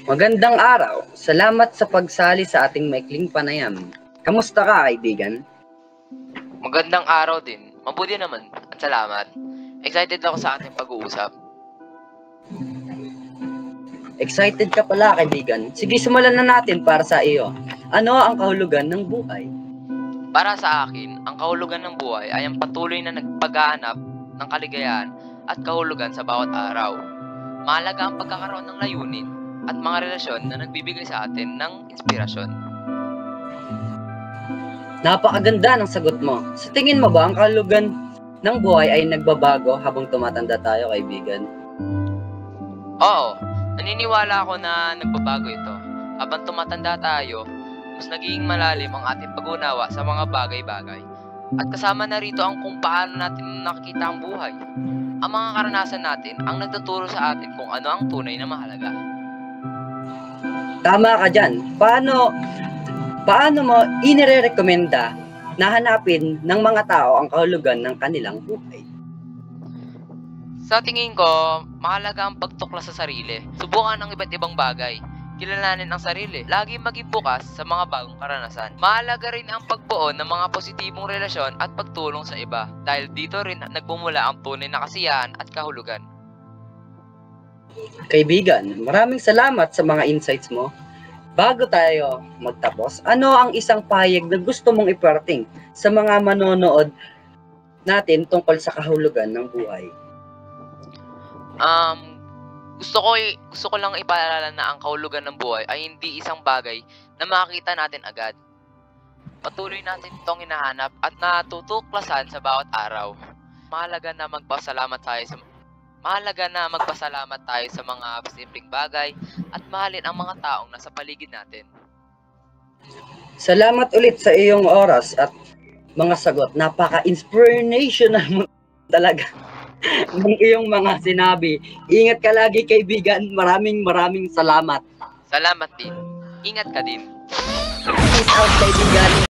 Magandang araw. Salamat sa pagsali sa ating maikling panayam. Kamusta ka, kaibigan? Magandang araw din. Mabuti naman at salamat. Excited ako sa ating pag-uusap. Excited ka pala, kaibigan. Sige, simulan na natin para sa iyo. Ano ang kahulugan ng buhay? Para sa akin, ang kahulugan ng buhay ay ang patuloy na nagpaghahanap ng kaligayahan at kahulugan sa bawat araw. Mahalaga ang pagkakaroon ng layunin at mga relasyon na nagbibigay sa atin ng inspirasyon. Napakaganda ng sagot mo. Sa tingin mo ba ang kahulugan ng buhay ay nagbabago habang tumatanda tayo, kaibigan? Oo, naniniwala ako na nagbabago ito. Habang tumatanda tayo, mas nagiging malalim ang ating pag-unawa sa mga bagay-bagay. At kasama na rito ang kung paano natin nakikita ang buhay. Ang mga karanasan natin ang nagtuturo sa atin kung ano ang tunay na mahalaga. Tama ka dyan. Paano mo inirekomenda na hanapin ng mga tao ang kahulugan ng kanilang buhay? Sa tingin ko, mahalaga ang pagtuklas sa sarili. Subukan ang iba't ibang bagay. Kilalanin ang sarili. Lagi maging bukas sa mga bagong karanasan. Mahalaga rin ang pagbuo ng mga positibong relasyon at pagtulong sa iba. Dahil dito rin nagmumula ang tunay na kasiyahan at kahulugan. Kaibigan, maraming salamat sa mga insights mo. Bago tayo magtapos, ano ang isang pahayag na gusto mong iparating sa mga manonood natin tungkol sa kahulugan ng buhay? Gusto ko lang ipaalala na ang kahulugan ng buhay ay hindi isang bagay na makikita natin agad. Patuloy natin itong hinahanap at natutuklasan sa bawat araw. Mahalaga na magpasalamat tayo sa mga simpleng bagay at mahalin ang mga taong nasa paligid natin. Salamat ulit sa iyong oras at mga sagot. Napaka-inspirational mo talaga ng iyong mga sinabi. Ingat ka lagi, kaibigan. Maraming salamat. Salamat din. Ingat ka din. Peace out, kaibigan.